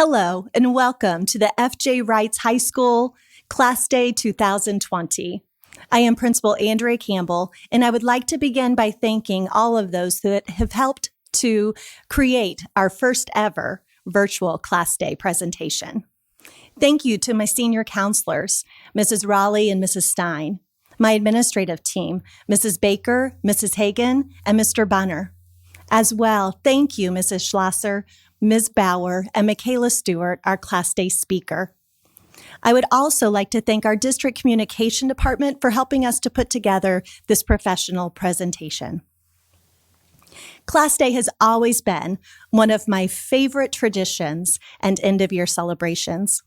Hello, and welcome to the F.J. Reitz High School Class Day 2020. I am Principal Andrea Campbell, and I would like to begin by thanking all of those that have helped to create our first ever virtual Class Day presentation. Thank you to my senior counselors, Mrs. Raleigh and Mrs. Stein, my administrative team, Mrs. Baker, Mrs. Hagan, and Mr. Bunner. As well, thank you, Mrs. Schlosser, Ms. Bauer, and Michaela Stewart, our Class Day speaker. I would also like to thank our District Communication Department for helping us to put together this professional presentation. Class Day has always been one of my favorite traditions and end-of-year celebrations.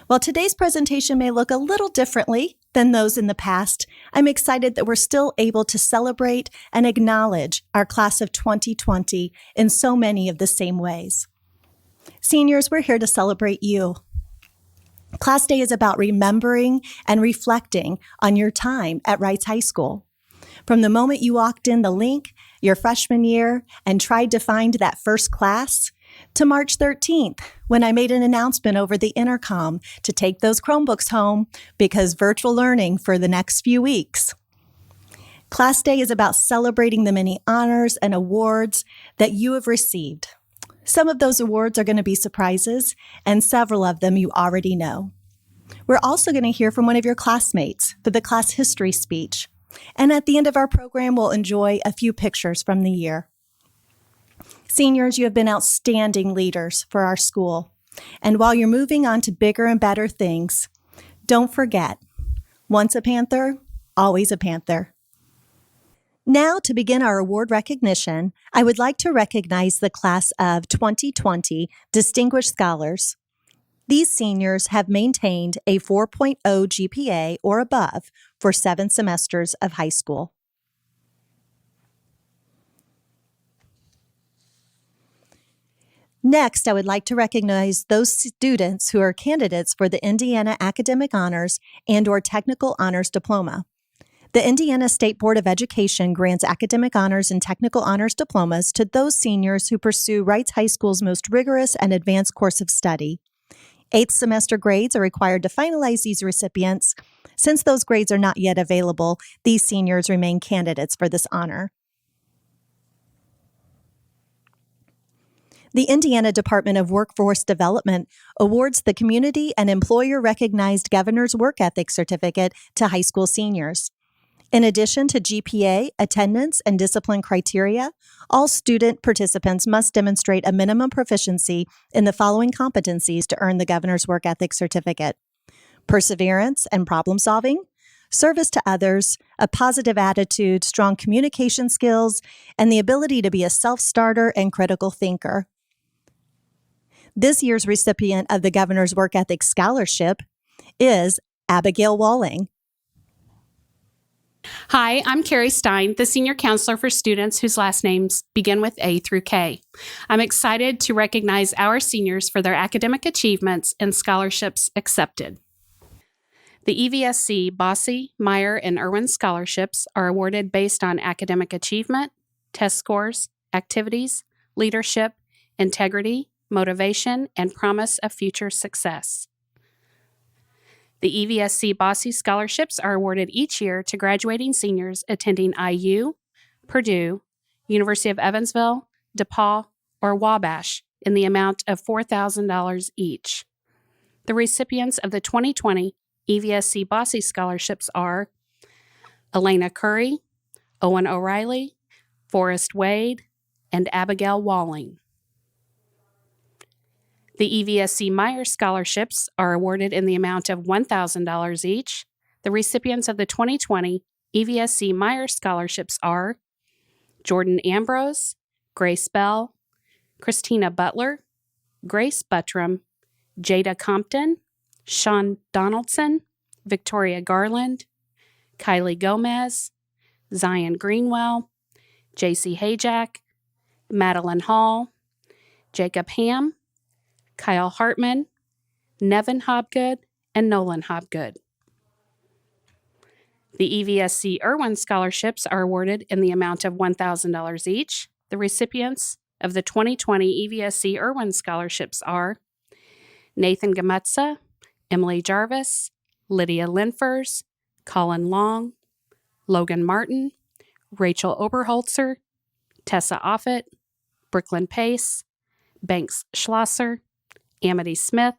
While today's presentation may look a little differently than those in the past, I'm excited that we're still able to celebrate and acknowledge our class of 2020 in so many of the same ways. Seniors, we're here to celebrate you. Class Day is about remembering and reflecting on your time at Reitz High School. From the moment you walked in the link your freshman year and tried to find that first class, to March 13th, when I made an announcement over the intercom to take those Chromebooks home because virtual learning for the next few weeks. Class Day is about celebrating the many honors and awards that you have received. Some of those awards are going to be surprises, and several of them you already know. We're also going to hear from one of your classmates for the class history speech. And at the end of our program, we'll enjoy a few pictures from the year. Seniors, you have been outstanding leaders for our school. And while you're moving on to bigger and better things, don't forget, once a Panther, always a Panther. Now, to begin our award recognition, I would like to recognize the class of 2020 Distinguished Scholars. These seniors have maintained a 4.0 GPA or above for 7 semesters of high school. Next, I would like to recognize those students who are candidates for the Indiana Academic Honors and/or Technical Honors Diploma. The Indiana State Board of Education grants academic honors and technical honors diplomas to those seniors who pursue Reitz High School's most rigorous and advanced course of study. 8th semester grades are required to finalize these recipients. Since those grades are not yet available, these seniors remain candidates for this honor. The Indiana Department of Workforce Development awards the Community and Employer-Recognized Governor's Work Ethic Certificate to high school seniors. In addition to GPA, attendance, and discipline criteria, all student participants must demonstrate a minimum proficiency in the following competencies to earn the Governor's Work Ethic Certificate: perseverance and problem solving, service to others, a positive attitude, strong communication skills, and the ability to be a self-starter and critical thinker. This year's recipient of the Governor's Work Ethic Scholarship is Abigail Walling. Hi, I'm Carrie Stein, the Senior Counselor for students whose last names begin with A through K. I'm excited to recognize our seniors for their academic achievements and scholarships accepted. The EVSC Bossy, Meyer, and Irwin scholarships are awarded based on academic achievement, test scores, activities, leadership, integrity, motivation, and promise of future success. The EVSC Bossy scholarships are awarded each year to graduating seniors attending IU, Purdue, University of Evansville, DePaul, or Wabash in the amount of $4,000 each. The recipients of the 2020 EVSC Bossy scholarships are Elena Curry, Owen O'Reilly, Forrest Wade, and Abigail Walling. The EVSC Meyer scholarships are awarded in the amount of $1,000 each. The recipients of the 2020 EVSC Meyer scholarships are Jordan Ambrose, Grace Bell, Christina Butler, Grace Buttram, Jada Compton, Sean Donaldson, Victoria Garland, Kylie Gomez, Zion Greenwell, JC Hayjack, Madeline Hall, Jacob Ham, Kyle Hartman, Nevin Hobgood, and Nolan Hobgood. The EVSC Irwin scholarships are awarded in the amount of $1,000 each. The recipients of the 2020 EVSC Irwin scholarships are Nathan Gamutza, Emily Jarvis, Lydia Linfers, Colin Long, Logan Martin, Rachel Oberholzer, Tessa Offit, Brooklyn Pace, Banks Schlosser, Amity Smith,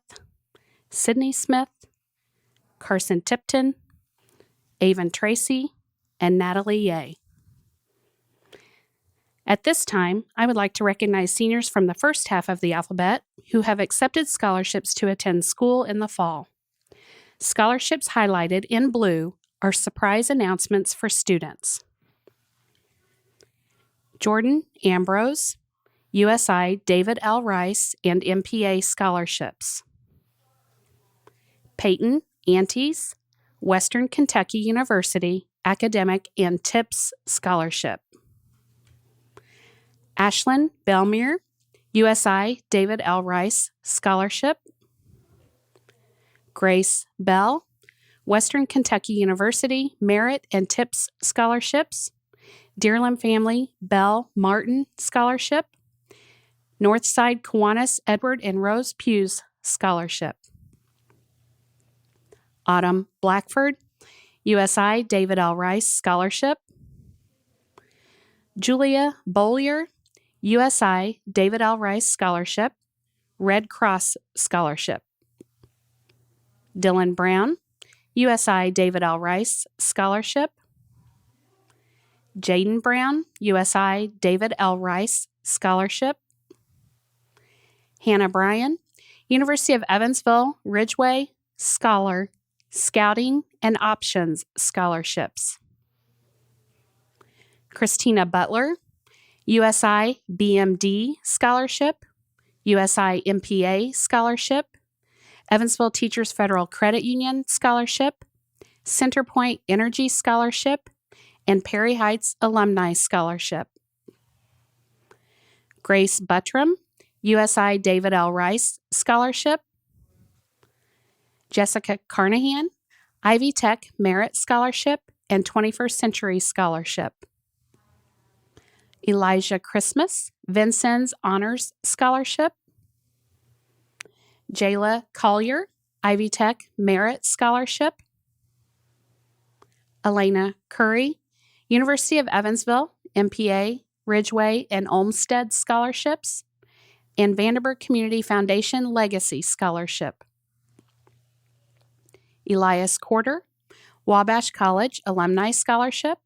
Sydney Smith, Carson Tipton, Avon Tracy, and Natalie Ye. At this time, I would like to recognize seniors from the first half of the alphabet who have accepted scholarships to attend school in the fall. Scholarships highlighted in blue are surprise announcements for students. Jordan Ambrose, USI David L. Rice and MPA scholarships. Peyton Antes, Western Kentucky University Academic and TIPS Scholarship. Ashlyn Belmere, USI David L. Rice Scholarship. Grace Bell, Western Kentucky University Merit and TIPS Scholarships. Dearland Family Bell Martin Scholarship. Northside Kiwanis Edward and Rose Hughes Scholarship. Autumn Blackford, USI David L. Rice Scholarship. Julia Bollier, USI David L. Rice Scholarship, Red Cross Scholarship. Dylan Brown, USI David L. Rice Scholarship. Jaden Brown, USI David L. Rice Scholarship. Hannah Bryan, University of Evansville Ridgeway Scholar, Scouting and Options Scholarships. Christina Butler, USI BMD Scholarship, USI MPA Scholarship, Evansville Teachers Federal Credit Union Scholarship, Centerpoint Energy Scholarship, and Perry Heights Alumni Scholarship. Grace Buttram, USI David L. Rice Scholarship. Jessica Carnahan, Ivy Tech Merit Scholarship and 21st Century Scholarship. Elijah Christmas, Vincennes Honors Scholarship. Jayla Collier, Ivy Tech Merit Scholarship. Elena Curry, University of Evansville, MPA, Ridgeway, and Olmsted Scholarships, and Vanderburgh Community Foundation Legacy Scholarship. Elias Corder, Wabash College Alumni Scholarship.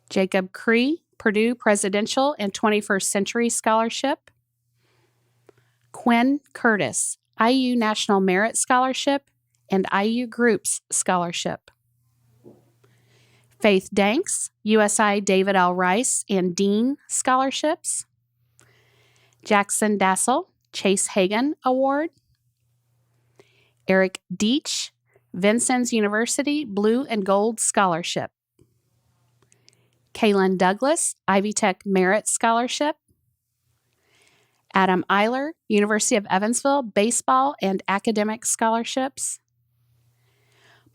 Jacob Cree, Purdue Presidential and 21st Century Scholarship. Quinn Curtis, IU National Merit Scholarship and IU Groups Scholarship. Faith Danks, USI David L. Rice and Dean Scholarships. Jackson Dassel, Chase Hagan Award. Eric Deach, Vincennes University Blue and Gold Scholarship. Kaylin Douglas, Ivy Tech Merit Scholarship. Adam Eiler, University of Evansville Baseball and Academic Scholarships.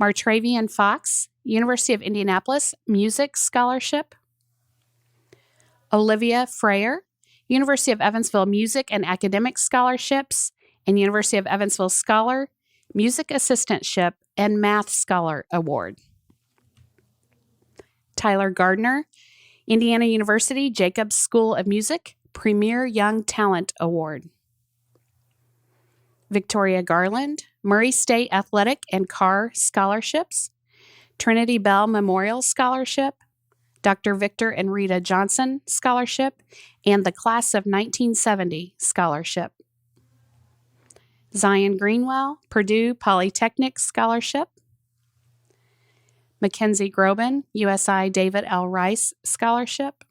Martravian Fox, University of Indianapolis Music Scholarship. Olivia Freyer, University of Evansville Music and Academic Scholarships and University of Evansville Scholar, Music Assistantship, and Math Scholar Award. Tyler Gardner, Indiana University Jacobs School of Music, Premier Young Talent Award. Victoria Garland, Murray State Athletic and Carr Scholarships, Trinity Bell Memorial Scholarship, Dr. Victor and Rita Johnson Scholarship, and the Class of 1970 Scholarship. Zion Greenwell, Purdue Polytechnic Scholarship. Mackenzie Groban, USI David L. Rice Scholarship.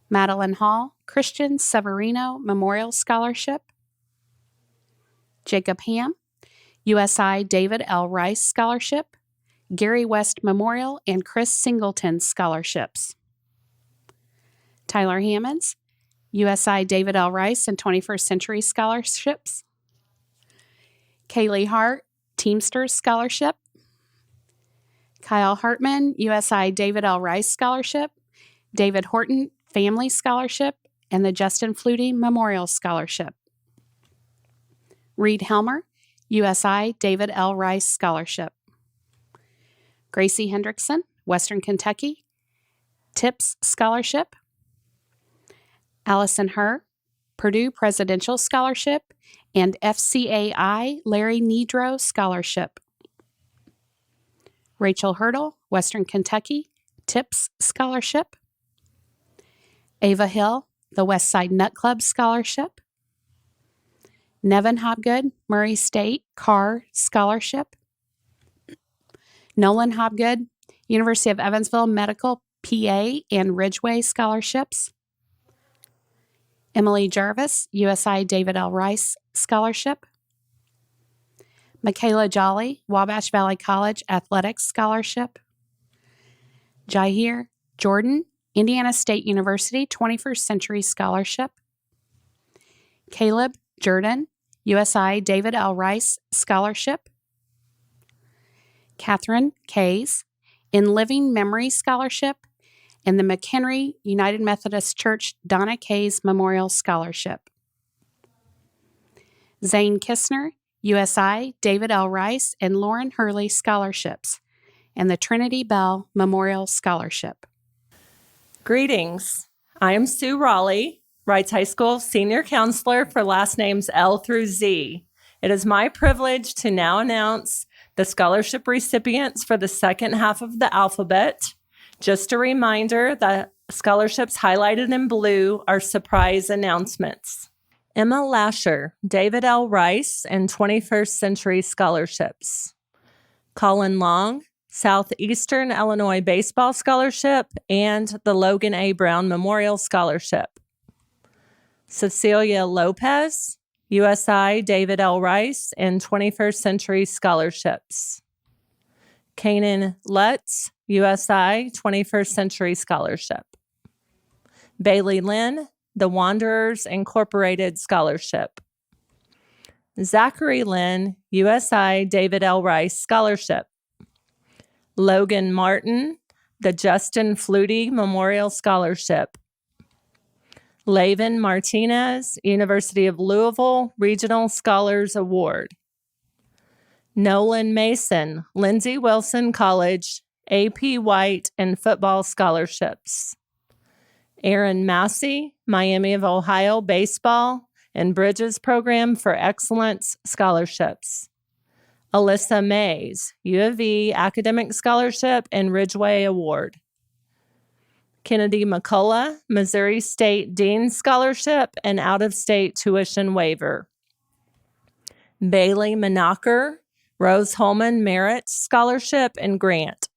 Madeline Hall, Christian Severino Memorial Scholarship. Jacob Ham, USI David L. Rice Scholarship, Gary West Memorial, and Chris Singleton Scholarships. Tyler Hammonds, USI David L. Rice and 21st Century Scholarships. Kaylee Hart, Teamsters Scholarship. Kyle Hartman, USI David L. Rice Scholarship, David Horton Family Scholarship, and the Justin Flutie Memorial Scholarship. Reed Helmer, USI David L. Rice Scholarship. Gracie Hendrickson, Western Kentucky, TIPS Scholarship. Allison Herr, Purdue Presidential Scholarship and FCAI Larry Nedrow Scholarship. Rachel Hurdle, Western Kentucky, TIPS Scholarship. Ava Hill, the West Side Nut Club Scholarship. Nevin Hobgood, Murray State Carr Scholarship. Nolan Hobgood, University of Evansville Medical PA and Ridgeway Scholarships. Emily Jarvis, USI David L. Rice Scholarship. Michaela Jolly, Wabash Valley College Athletics Scholarship. Jahir Jordan, Indiana State University 21st Century Scholarship. Caleb Jordan, USI David L. Rice Scholarship. Catherine Kays, In Living Memory Scholarship, and the McHenry United Methodist Church Donna Kays Memorial Scholarship. Zane Kistner, USI David L. Rice and Lauren Hurley Scholarships, and the Trinity Bell Memorial Scholarship. Greetings. I am Sue Raleigh, Reitz High School Senior Counselor for last names L through Z. It is my privilege to now announce the scholarship recipients for the second half of the alphabet. Just a reminder that scholarships highlighted in blue are surprise announcements. Emma Lasher, David L. Rice and 21st Century Scholarships. Colin Long, Southeastern Illinois Baseball Scholarship and the Logan A. Brown Memorial Scholarship. Cecilia Lopez, USI David L. Rice and 21st Century Scholarships. Kanan Lutz, USI 21st Century Scholarship. Bailey Lynn, the Wanderers Incorporated Scholarship. Zachary Lynn, USI David L. Rice Scholarship. Logan Martin, the Justin Flutie Memorial Scholarship. Lavin Martinez, University of Louisville Regional Scholars Award. Nolan Mason, Lindsey Wilson College, AP White and Football Scholarships. Aaron Massey, Miami of Ohio Baseball and Bridges Program for Excellence Scholarships. Alyssa Mays, U of E Academic Scholarship and Ridgeway Award. Kennedy McCullough, Missouri State Dean Scholarship and out-of-state tuition waiver. Bailey Menacher, Rose Holman Merit Scholarship and Grant.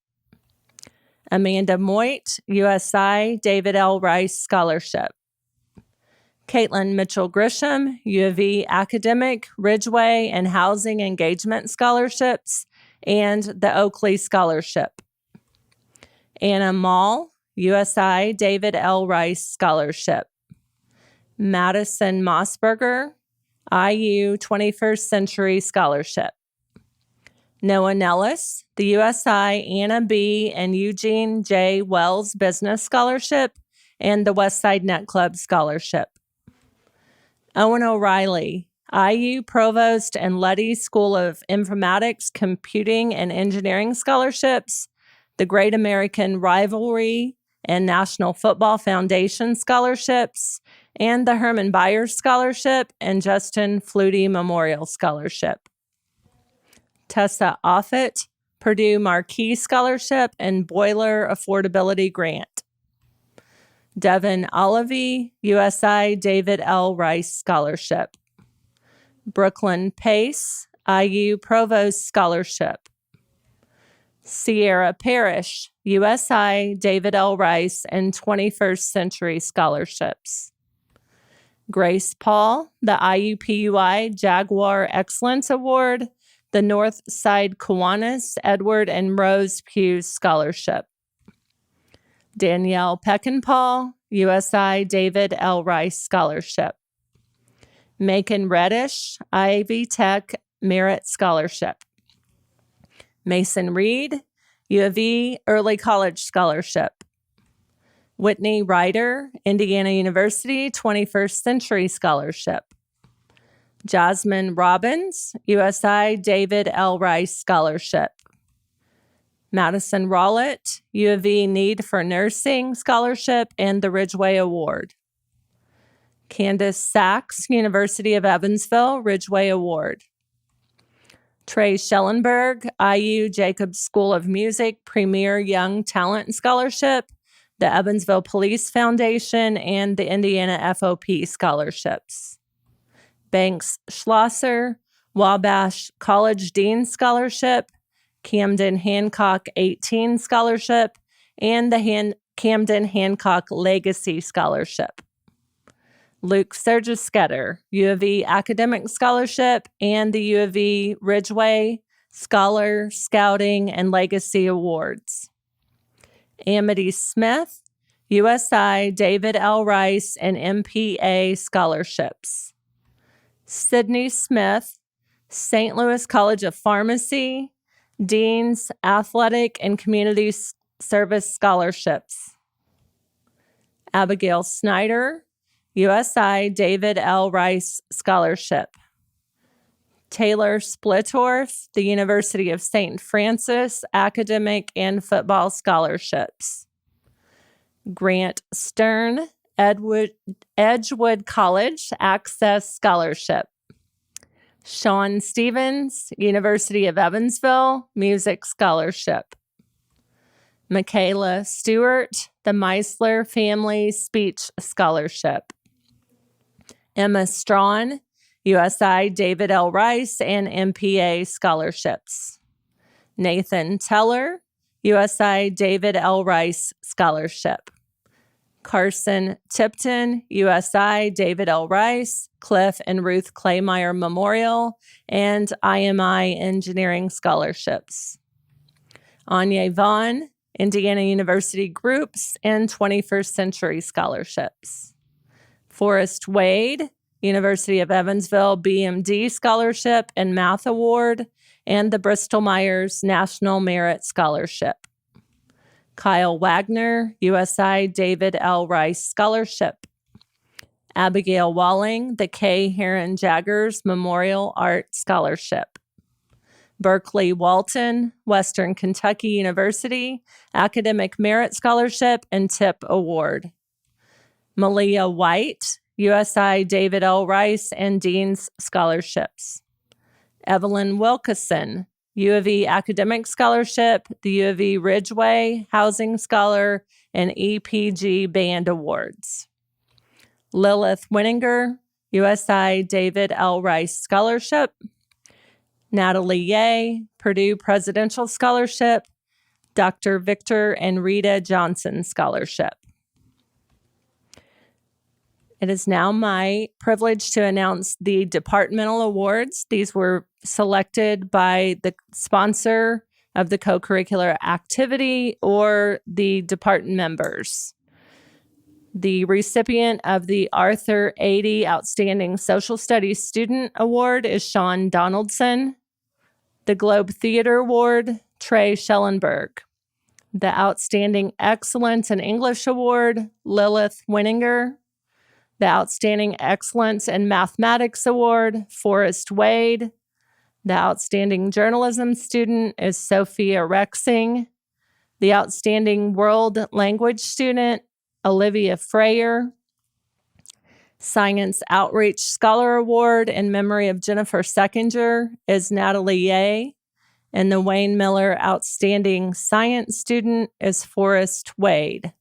Amanda Moit, USI David L. Rice Scholarship. Caitlin Mitchell Grisham, U of E Academic, Ridgeway, and Housing Engagement Scholarships, and the Oakley Scholarship. Anna Mall, USI David L. Rice Scholarship. Madison Mossberger, IU 21st Century Scholarship. Noah Nellis, the USI Anna B. and Eugene J. Wells Business Scholarship, and the Westside Net Club Scholarship. Owen O'Reilly, IU Provost and Luddy School of Informatics, Computing, and Engineering Scholarships, the Great American Rivalry and National Football Foundation Scholarships, and the Herman Byers Scholarship and Justin Flutie Memorial Scholarship. Tessa Offit, Purdue Marquis Scholarship and Boiler Affordability Grant. Devin Olivey, USI David L. Rice Scholarship. Brooklyn Pace, IU Provost Scholarship. Sierra Parrish, USI David L. Rice and 21st Century Scholarships. Grace Paul, the IUPUI Jaguar Excellence Award, the Northside Kiwanis Edward and Rose Pugh Scholarship. Danielle Peckinpah, USI David L. Rice Scholarship. Macon Reddish, Ivy Tech Merit Scholarship. Mason Reed, U of E Early College Scholarship. Whitney Ryder, Indiana University 21st Century Scholarship. Jasmine Robbins, USI David L. Rice Scholarship. Madison Rollett, U of E Need for Nursing Scholarship and the Ridgeway Award. Candace Sachs, University of Evansville, Ridgeway Award. Trey Schellenberg, IU Jacobs School of Music Premier Young Talent Scholarship, the Evansville Police Foundation, and the Indiana FOP Scholarships. Banks Schlosser, Wabash College Dean Scholarship, Camden Hancock 18 Scholarship, and the Camden Hancock Legacy Scholarship. Luke Sergisketter, U of E Academic Scholarship, and the U of E Ridgeway Scholar, Scouting, and Legacy Awards. Amity Smith, USI David L. Rice and MPA Scholarships. Sydney Smith, St. Louis College of Pharmacy, Dean's Athletic and Community Service Scholarships. Abigail Snyder, USI David L. Rice Scholarship. Taylor Splitorf, the University of St. Francis Academic and Football Scholarships. Grant Stern, Edgewood College Access Scholarship. Sean Stevens, University of Evansville Music Scholarship. Michaela Stewart, the Meisler Family Speech Scholarship. Emma Strawn, USI David L. Rice and MPA Scholarships. Nathan Teller, USI David L. Rice Scholarship. Carson Tipton, USI David L. Rice, Cliff and Ruth Claymeyer Memorial, and IMI Engineering Scholarships. Anya Vaughn, Indiana University Groups and 21st Century Scholarships. Forrest Wade, University of Evansville BMD Scholarship and Math Award, and the Bristol-Myers National Merit Scholarship. Kyle Wagner, USI David L. Rice Scholarship. Abigail Walling, the K. Heron Jaggers Memorial Art Scholarship. Berkeley Walton, Western Kentucky University Academic Merit Scholarship and TIP Award. Malia White, USI David L. Rice and Dean's Scholarships. Evelyn Wilkeson, U of E Academic Scholarship, the U of E Ridgeway Housing Scholar, and EPG Band Awards. Lilith Winninger, USI David L. Rice Scholarship. Natalie Ye, Purdue Presidential Scholarship, Dr. Victor and Rita Johnson Scholarship. It is now my privilege to announce the Departmental Awards. These were selected by the sponsor of the co-curricular activity or the department members. The recipient of the Arthur 80 Outstanding Social Studies Student Award is Sean Donaldson. The Globe Theater Award, Trey Schellenberg. The Outstanding Excellence in English Award, Lilith Winninger. The Outstanding Excellence in Mathematics Award, Forrest Wade. The Outstanding Journalism Student is Sophia Rexing. The Outstanding World Language Student, Olivia Freyer. Science Outreach Scholar Award in memory of Jennifer Seckinger is Natalie Ye. And the Wayne Miller Outstanding Science Student is Forrest Wade.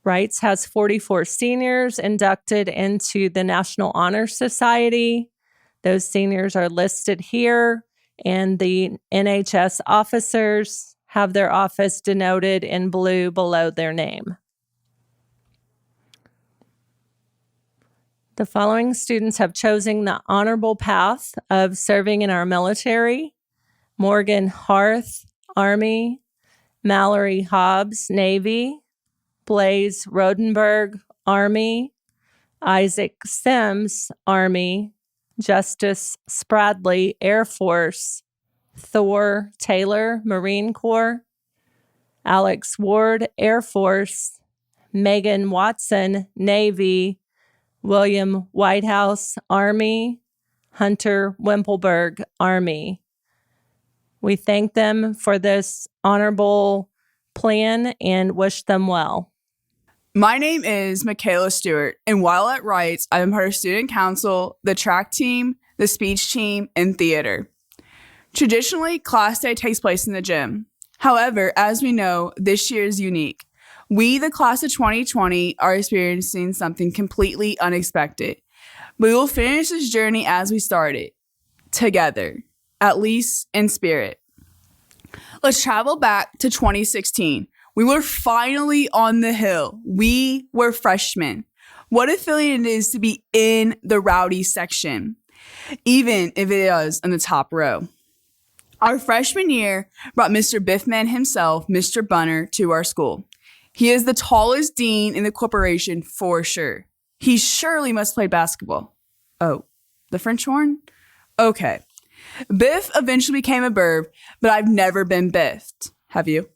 Reitz has 44 seniors inducted into the National Honor Society. Those seniors are listed here, and the NHS officers have their office denoted in blue below their name. The following students have chosen the honorable path of serving in our military: Morgan Harth, Army; Mallory Hobbs, Navy; Blaze Rodenberg, Army; Isaac Sims, Army; Justice Spradley, Air Force; Thor Taylor, Marine Corps; Alex Ward, Air Force; Megan Watson, Navy; William Whitehouse, Army. Hunter Wimpelberg, Army. We thank them for this honorable plan and wish them well. My name is Michaela Stewart, and while at Reitz, I am part of student council, the track team, the speech team, and theater. Traditionally, class day takes place in the gym. However, as we know, this year is unique. We, the class of 2020, are experiencing something completely unexpected. We will finish this journey as we started, together, at least in spirit. Let's travel back to 2016. We were finally on the hill. We were freshmen. What a feeling it is to be in the rowdy section, even if it is in the top row. Our freshman year brought Mr. Biffman himself, Mr. Bunner, to our school. He is the tallest dean in the corporation for sure. He surely must play basketball. Oh, the French horn? Okay. Biff eventually became a burb, but I've never been biffed. Have you?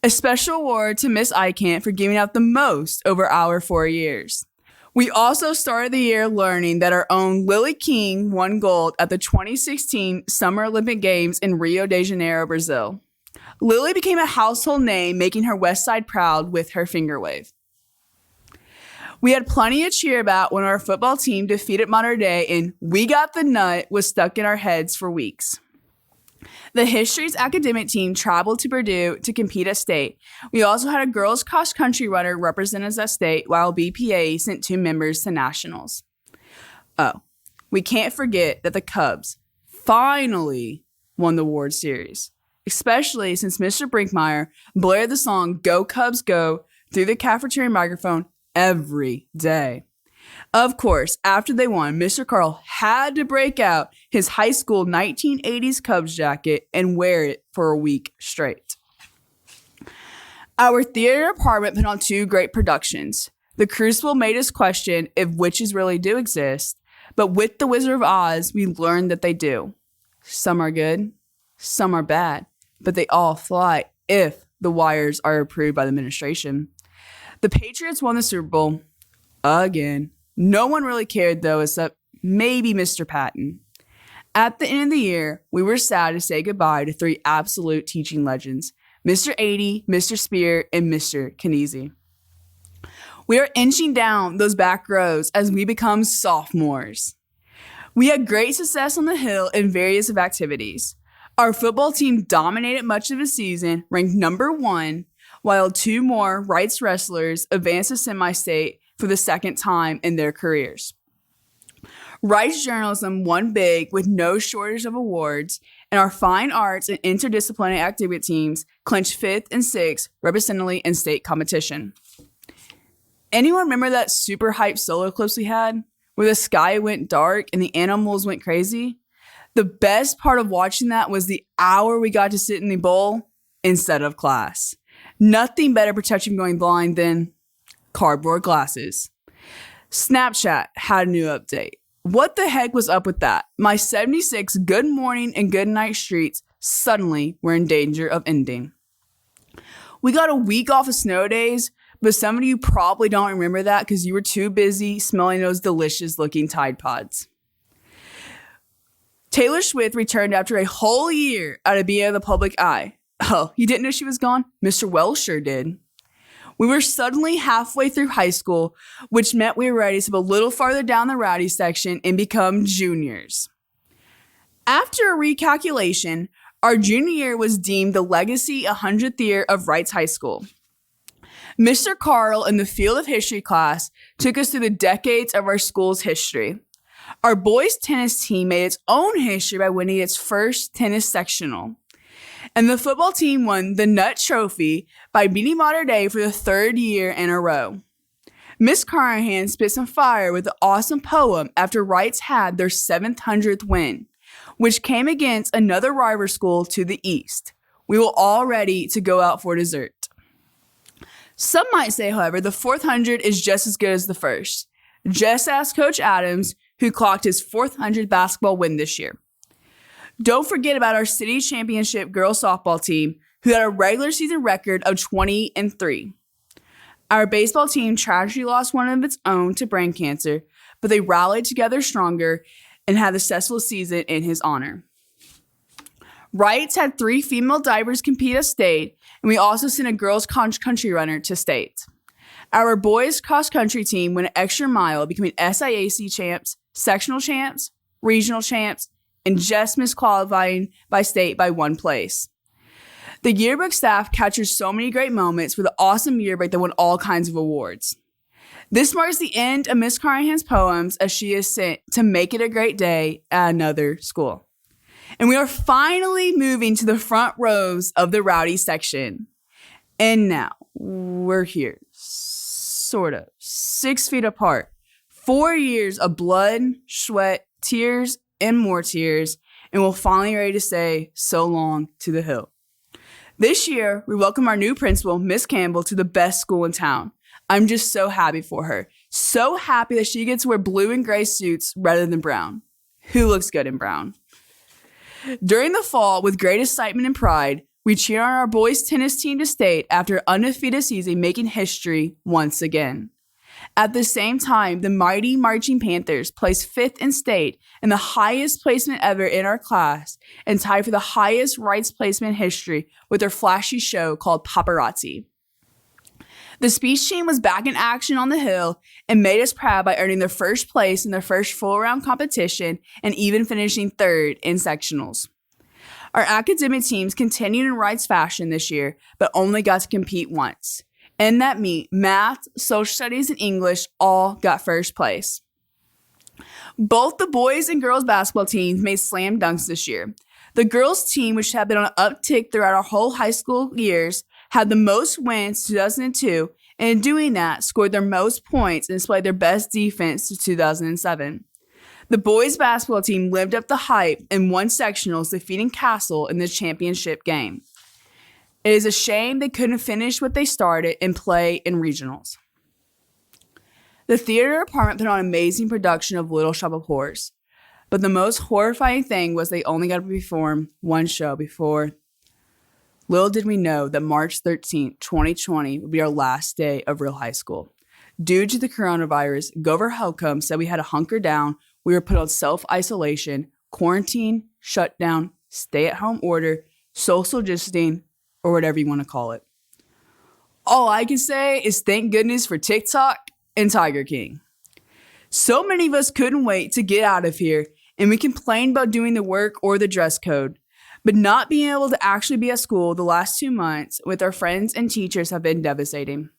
A special award to Miss Icant for giving out the most over our 4 years. We also started the year learning that our own Lily King won gold at the 2016 Summer Olympic Games in Rio de Janeiro, Brazil. Lily became a household name, making her West Side proud with her finger wave. We had plenty to cheer about when our football team defeated Mater Dei, and "We Got the Nut" was stuck in our heads for weeks. The History's academic team traveled to Purdue to compete at state. We also had a girls cross-country runner represent us at state, while BPA sent 2 members to nationals. Oh, we can't forget that the Cubs finally won the World Series, especially since Mr. Brinkmeyer blared the song "Go Cubs Go" through the cafeteria microphone every day. Of course, after they won, Mr. Carl had to break out his high school 1980s Cubs jacket and wear it for a week straight. Our theater department put on 2 great productions. The Crucible made us question if witches really do exist, but with The Wizard of Oz, we learned that they do. Some are good, some are bad, but they all fly if the wires are approved by the administration. The Patriots won the Super Bowl again. No one really cared, though, except maybe Mr. Patton. At the end of the year, we were sad to say goodbye to 3 absolute teaching legends, Mr. 80, Mr. Spear, and Mr. Kinesi. We are inching down those back rows as we become sophomores. We had great success on the hill in various of activities. Our football team dominated much of the season, ranked number 1, while 2 more Reitz wrestlers advanced to semi-state for the second time in their careers. Reitz journalism won big with no shortage of awards, and our fine arts and interdisciplinary activity teams clinched 5th and 6th representatively in state competition. Anyone remember that super hype solo eclipse we had, where the sky went dark and the animals went crazy? The best part of watching that was the hour we got to sit in the bowl instead of class. Nothing better protection from going blind than cardboard glasses. Snapchat had a new update. What the heck was up with that? My 76 good morning and good night streaks suddenly were in danger of ending. We got a week off of snow days, but some of you probably don't remember that because you were too busy smelling those delicious looking Tide Pods. Taylor Swift returned after a whole year out of being in the public eye. Oh, you didn't know she was gone? Mr. Wells sure did. We were suddenly halfway through high school, which meant we were ready to step a little farther down the rowdy section and become juniors. After a recalculation, our junior year was deemed the legacy 100th year of Reitz High School. Mr. Carl in the field of history class took us through the decades of our school's history. Our boys tennis team made its own history by winning its first tennis sectional. And the football team won the Nut Trophy by beating Mater Dei for the 3rd year in a row. Miss Carnahan spit some fire with an awesome poem after Reitz had their 700th win, which came against another rival school to the east. We were all ready to go out for dessert. Some might say, however, the 400 is just as good as the first. Just ask Coach Adams, who clocked his 400th basketball win this year. Don't forget about our city championship girls softball team, who had a regular season record of 20-3. Our baseball team tragically lost one of its own to brain cancer, but they rallied together stronger and had a successful season in his honor. Reitz had 3 female divers compete at state, and we also sent a girls country runner to state. Our boys cross-country team went an extra mile, becoming SIAC champs, sectional champs, regional champs, and just missed qualifying by state by 1 place. The yearbook staff captured so many great moments with an awesome yearbook that won all kinds of awards. This marks the end of Miss Carnahan's poems as she is sent to make it a great day at another school. And we are finally moving to the front rows of the rowdy section. And now we're here, sort of, 6 feet apart. 4 years of blood, sweat, tears, and more tears, and we're finally ready to say so long to the hill. This year, we welcome our new principal, Miss Campbell, to the best school in town. I'm just so happy for her. So happy that she gets to wear blue and gray suits rather than brown. Who looks good in brown? During the fall, with great excitement and pride, we cheer on our boys' tennis team to state after an undefeated season, making history once again. At the same time, the mighty Marching Panthers placed 5th in state and the highest placement ever in our class, and tied for the highest Reitz placement in history with their flashy show called Paparazzi. The speech team was back in action on the hill and made us proud by earning their first place in their first full-round competition and even finishing 3rd in sectionals. Our academic teams continued in Reitz fashion this year, but only got to compete once. In that meet, math, social studies, and English all got first place. Both the boys and girls basketball teams made slam dunks this year. The girls team, which had been on an uptick throughout our whole high school years, had the most wins in 2002, and in doing that, scored their most points and displayed their best defense to 2007. The boys basketball team lived up the hype and won sectionals, defeating Castle in the championship game. It is a shame they couldn't finish what they started and play in regionals. The theater department put on an amazing production of Little Shop of Horrors, but the most horrifying thing was they only got to perform 1 show before. Little did we know that March 13th, 2020 would be our last day of real high school. Due to the coronavirus, Governor Holcomb said we had to hunker down. We were put on self-isolation, quarantine, shutdown, stay-at-home order, social distancing, or whatever you want to call it. All I can say is thank goodness for TikTok and Tiger King. So many of us couldn't wait to get out of here, and we complained about doing the work or the dress code. But not being able to actually be at school the last 2 months with our friends and teachers have been devastating.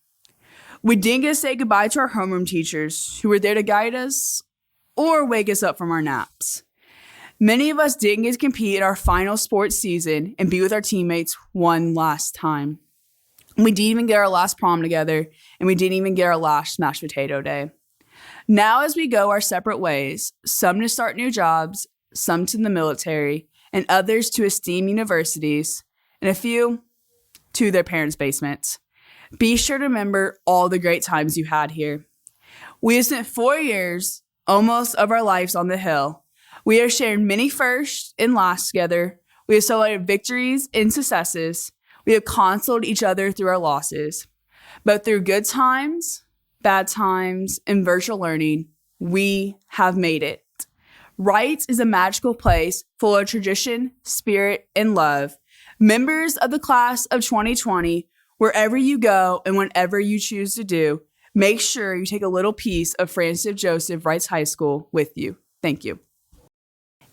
We didn't get to say goodbye to our homeroom teachers who were there to guide us or wake us up from our naps. Many of us didn't get to compete in our final sports season and be with our teammates one last time. We didn't even get our last prom together, and we didn't even get our last mashed potato day. Now as we go our separate ways, some to start new jobs, some to the military, and others to esteemed universities, and a few to their parents' basements. Be sure to remember all the great times you had here. We have spent 4 years, almost of our lives on the hill. We have shared many firsts and lasts together. We have celebrated victories and successes. We have consoled each other through our losses. But through good times, bad times, and virtual learning, we have made it. Reitz is a magical place full of tradition, spirit, and love. Members of the class of 2020, wherever you go and whenever you choose to do, make sure you take a little piece of Francis Joseph Reitz High School with you. Thank you.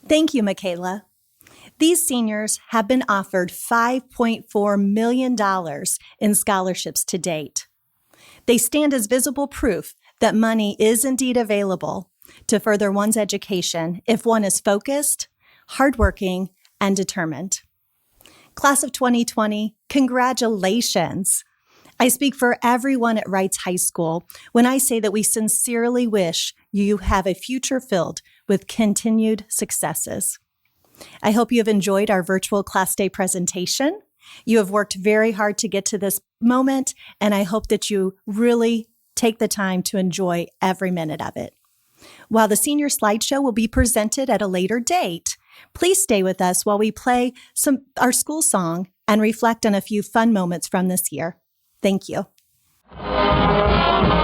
Thank you, Michaela. These seniors have been offered $5.4 million in scholarships to date. They stand as visible proof that money is indeed available to further one's education if one is focused, hardworking, and determined. Class of 2020, congratulations. I speak for everyone at Reitz High School when I say that we sincerely wish you have a future filled with continued successes. I hope you have enjoyed our virtual Class Day presentation. You have worked very hard to get to this moment, and I hope that you really take the time to enjoy every minute of it. While the senior slideshow will be presented at a later date, please stay with us while we play our school song and reflect on a few fun moments from this year. Thank you. Thank you.